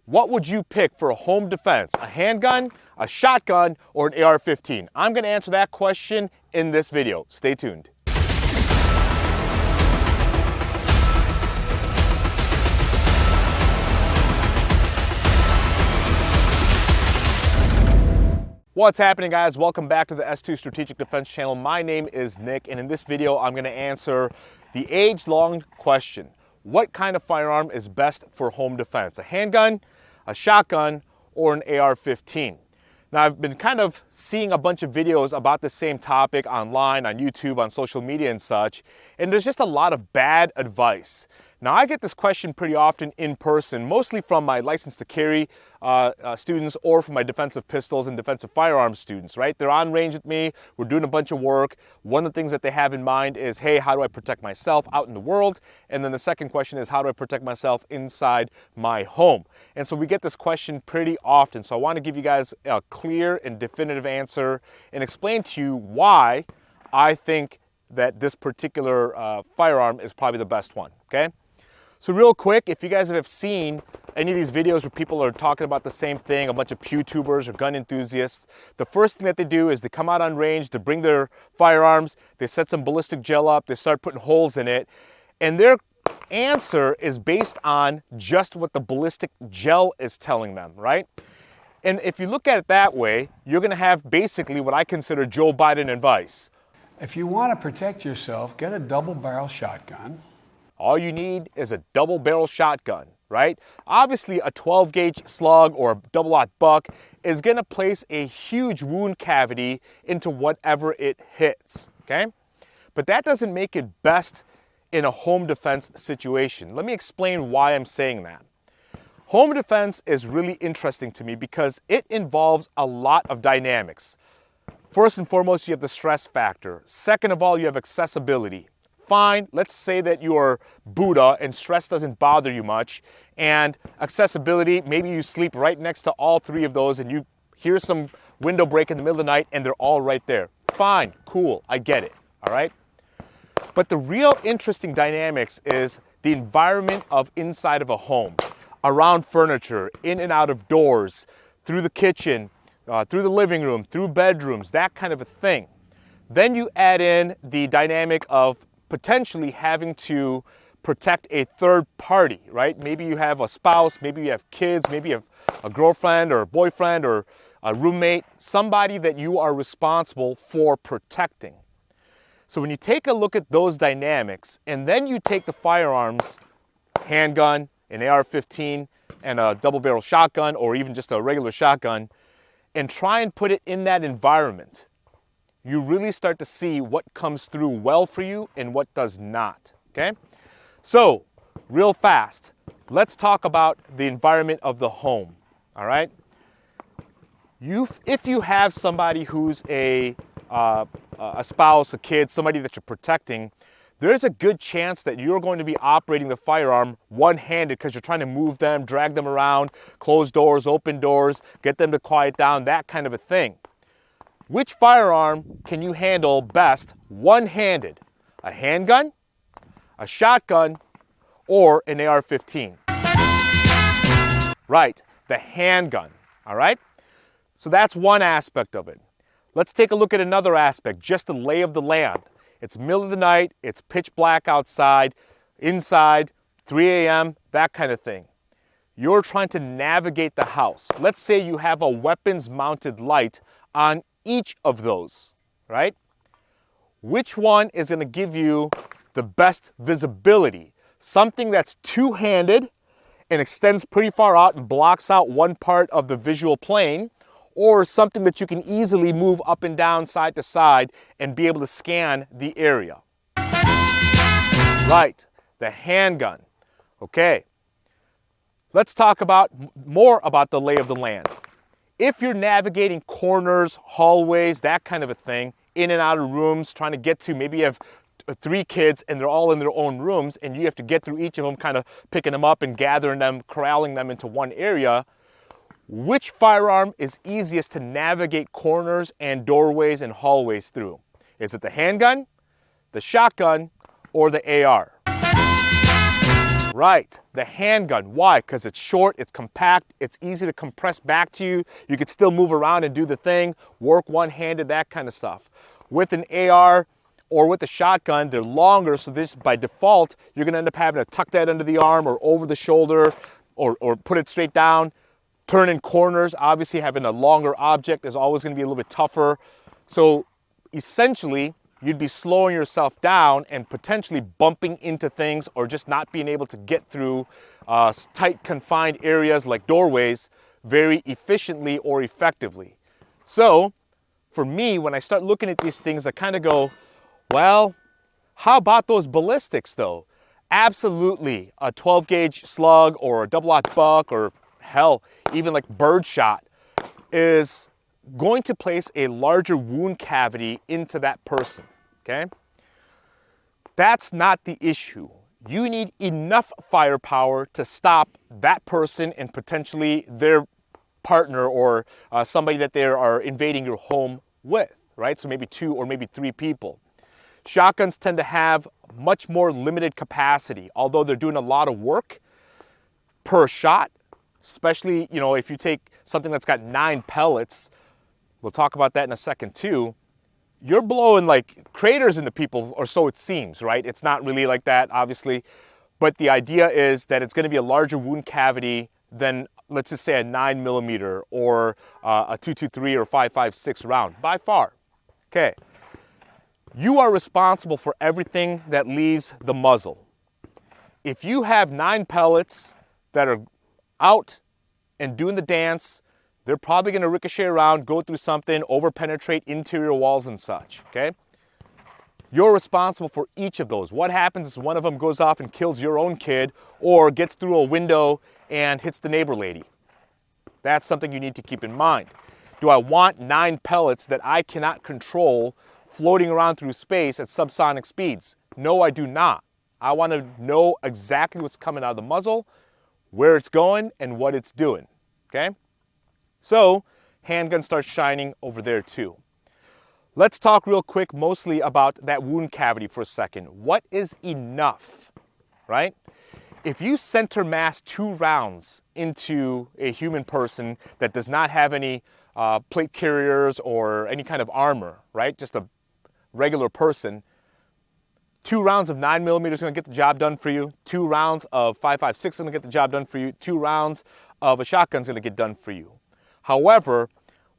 what would you pick for a home defense? A handgun, a shotgun, or an AR-15? I'm going to answer that question in this video. Stay tuned. What's happening, guys? Welcome back to the S2 Strategic Defense channel. My name is Nick, and in this video I'm going to answer the age-long question: what kind of firearm is best for home defense? A handgun, a shotgun, or an AR-15? Now, I've been kind of seeing a bunch of videos about the same topic online, on YouTube, on social media and such, and there's just a lot of bad advice. Now, I get this question pretty often in person, mostly from my license to carry students or from my defensive pistols and defensive firearms students, right? They're on range with me, we're doing a bunch of work. One of the things that they have in mind is, hey, how do I protect myself out in the world? And then the second question is, how do I protect myself inside my home? And so we get this question pretty often. So I want to give you guys a clear and definitive answer and explain to you why I think that this particular firearm is probably the best one, okay? So real quick, if you guys have seen any of these videos where people are talking about the same thing, a bunch of YouTubers or gun enthusiasts, the first thing that they do is they come out on range, they bring their firearms, they set some ballistic gel up, they start putting holes in it, and their answer is based on just what the ballistic gel is telling them, right? And if you look at it that way, you're going to have basically what I consider Joe Biden advice. If you want to protect yourself, get a double-barrel shotgun. All you need is a double-barrel shotgun, right? Obviously, a 12-gauge slug or a double-aught buck is going to place a huge wound cavity into whatever it hits, okay? But that doesn't make it best in a home defense situation. Let me explain why I'm saying that. Home defense is really interesting to me because it involves a lot of dynamics. First and foremost, you have the stress factor. Second of all, you have accessibility. Fine, let's say that you are Buddha and stress doesn't bother you much, and accessibility, maybe you sleep right next to all three of those and you hear some window break in the middle of the night and they're all right there. Fine, cool, I get it, all right? But the real interesting dynamics is the environment of inside of a home, around furniture, in and out of doors, through the kitchen, through the living room, through bedrooms, that kind of a thing. Then you add in the dynamic of potentially having to protect a third party, right? Maybe you have a spouse, maybe you have kids, maybe you have a girlfriend or a boyfriend or a roommate, somebody that you are responsible for protecting. So when you take a look at those dynamics and then you take the firearms, handgun, an AR-15, and a double-barrel shotgun or even just a regular shotgun, and try and put it in that environment, you really start to see what comes through well for you and what does not, okay? So, real fast, let's talk about the environment of the home, all right? If you have somebody who's a spouse, a kid, somebody that you're protecting, there's a good chance that you're going to be operating the firearm one-handed because you're trying to move them, drag them around, close doors, open doors, get them to quiet down, that kind of a thing. Which firearm can you handle best one-handed? A handgun, a shotgun, or an AR-15? Right, the handgun, all right? So that's one aspect of it. Let's take a look at another aspect, just the lay of the land. It's middle of the night, it's pitch black outside, inside, 3 a.m., that kind of thing. You're trying to navigate the house. Let's say you have a weapons-mounted light on each of those, right? Which one is going to give you the best visibility? Something that's two-handed and extends pretty far out and blocks out one part of the visual plane, or something that you can easily move up and down, side to side, and be able to scan the area. Right, the handgun. Okay, let's talk more about the lay of the land. If you're navigating corners, hallways, that kind of a thing, in and out of rooms, trying to get to, maybe you have 3 kids and they're all in their own rooms and you have to get through each of them, kind of picking them up and gathering them, corralling them into one area, which firearm is easiest to navigate corners and doorways and hallways through? Is it the handgun, the shotgun, or the AR? Right, the handgun. Why? Because it's short, it's compact, it's easy to compress back to you. You could still move around and do the thing, work one-handed, that kind of stuff. With an AR or with a shotgun, they're longer, so this, by default, you're gonna end up having to tuck that under the arm or over the shoulder or put it straight down, turn in corners. Obviously, having a longer object is always gonna be a little bit tougher. So essentially, you'd be slowing yourself down and potentially bumping into things or just not being able to get through tight confined areas like doorways very efficiently or effectively. So for me, when I start looking at these things, I kind of go, well, how about those ballistics though? Absolutely, a 12 gauge slug or a double-aught buck or hell, even like birdshot is going to place a larger wound cavity into that person, okay? That's not the issue. You need enough firepower to stop that person and potentially their partner or somebody that they are invading your home with, right? So maybe 2 or maybe 3 people. Shotguns tend to have much more limited capacity, although they're doing a lot of work per shot, especially, you know, if you take something that's got 9 pellets, we'll talk about that in a second too, you're blowing like craters into people, or so it seems, right? It's not really like that, obviously, but the idea is that it's going to be a larger wound cavity than, let's just say, a 9mm or a 223 or 5.56 round, by far. Okay. You are responsible for everything that leaves the muzzle. If you have 9 pellets that are out and doing the dance, they're probably going to ricochet around, go through something, over-penetrate interior walls and such, okay? You're responsible for each of those. What happens is one of them goes off and kills your own kid or gets through a window and hits the neighbor lady. That's something you need to keep in mind. Do I want 9 pellets that I cannot control floating around through space at subsonic speeds? No, I do not. I want to know exactly what's coming out of the muzzle, where it's going, and what it's doing, okay? So, handgun starts shining over there too. Let's talk real quick mostly about that wound cavity for a second. What is enough, right? If you center mass 2 rounds into a human person that does not have any plate carriers or any kind of armor, right? Just a regular person, 2 rounds of 9mm is going to get the job done for you. 2 rounds of 5.56 is going to get the job done for you. 2 rounds of a shotgun is going to get done for you. However,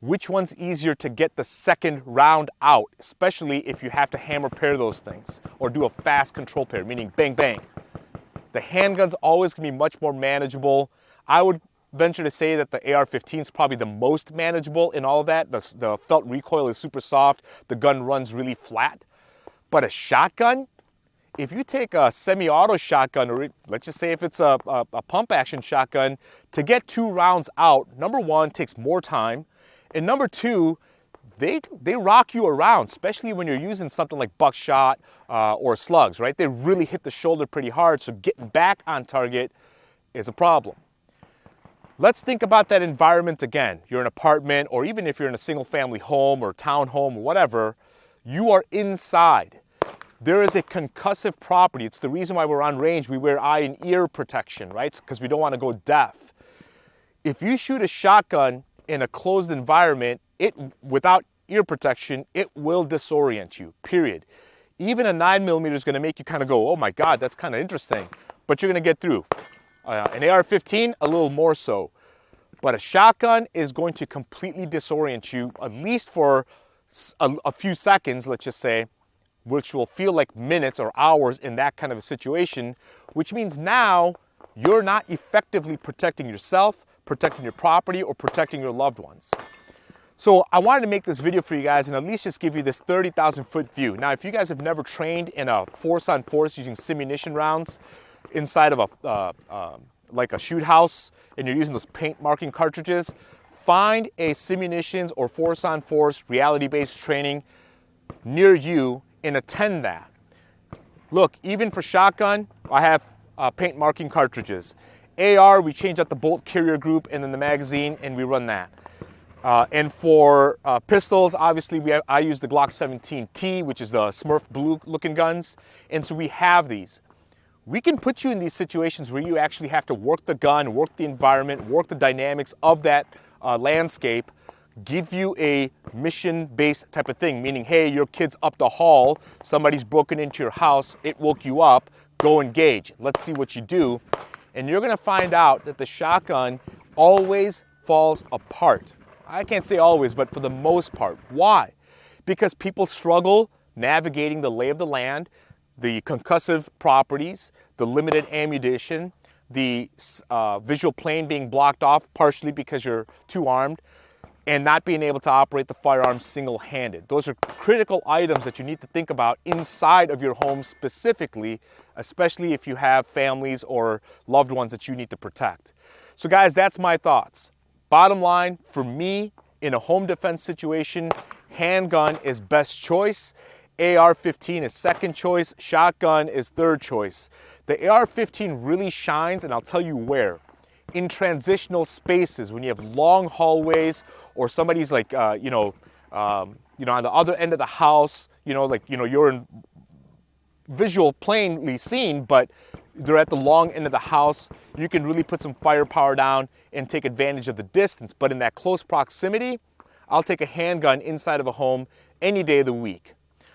which one's easier to get the second round out, especially if you have to hammer pair those things or do a fast control pair, meaning bang, bang. The handgun's always going to be much more manageable. I would venture to say that the AR-15 is probably the most manageable in all of that. The felt recoil is super soft. The gun runs really flat. But a shotgun, if you take a semi-auto shotgun, or let's just say if it's a pump action shotgun, to get 2 rounds out, number one, takes more time. And number two, they rock you around, especially when you're using something like buckshot or slugs, right? They really hit the shoulder pretty hard, so getting back on target is a problem. Let's think about that environment again. You're in an apartment, or even if you're in a single family home or townhome or whatever, you are inside. There is a concussive property. It's the reason why we're on range. We wear eye and ear protection, right? Because we don't want to go deaf. If you shoot a shotgun in a closed environment, without ear protection, it will disorient you, period. Even a 9mm is going to make you kind of go, oh my God, that's kind of interesting. But you're going to get through. An AR-15, a little more so. But a shotgun is going to completely disorient you, at least for a few seconds, let's just say, which will feel like minutes or hours in that kind of a situation, which means now you're not effectively protecting yourself, protecting your property, or protecting your loved ones. So I wanted to make this video for you guys and at least just give you this 30,000 foot view. Now, if you guys have never trained in a force-on-force using simunition rounds inside of like a shoot house, and you're using those paint marking cartridges, find a simunitions or force-on-force reality-based training near you and attend that. Look, even for shotgun, I have paint marking cartridges. AR, we change out the bolt carrier group and then the magazine, and we run that. And for pistols, obviously, I use the Glock 17T, which is the Smurf blue looking guns. And so we have these. we can put you in these situations where you actually have to work the gun, work the environment, work the dynamics of that landscape, give you a mission-based type of thing, meaning, hey, your kid's up the hall, somebody's broken into your house, it woke you up, go engage. Let's see what you do. And you're gonna find out that the shotgun always falls apart. I can't say always, but for the most part. Why? Because people struggle navigating the lay of the land, the concussive properties, the limited ammunition, the visual plane being blocked off partially because you're too armed, and not being able to operate the firearm single-handed. Those are critical items that you need to think about inside of your home specifically, especially if you have families or loved ones that you need to protect. So guys, that's my thoughts. Bottom line, for me, in a home defense situation, handgun is best choice. AR-15 is second choice. Shotgun is third choice. The AR-15 really shines, and I'll tell you where. In transitional spaces, when you have long hallways, or somebody's like, on the other end of the house, you're in visual plainly seen, but they're at the long end of the house, you can really put some firepower down and take advantage of the distance. But in that close proximity, I'll take a handgun inside of a home any day of the week.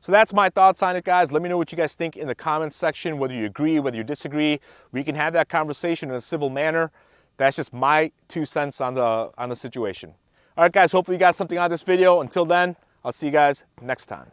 So that's my thoughts on it, guys. Let me know what you guys think in the comments section, whether you agree, whether you disagree. We can have that conversation in a civil manner. That's just my 2 cents on the situation. All right, guys, hopefully you got something out of this video. Until then, I'll see you guys next time.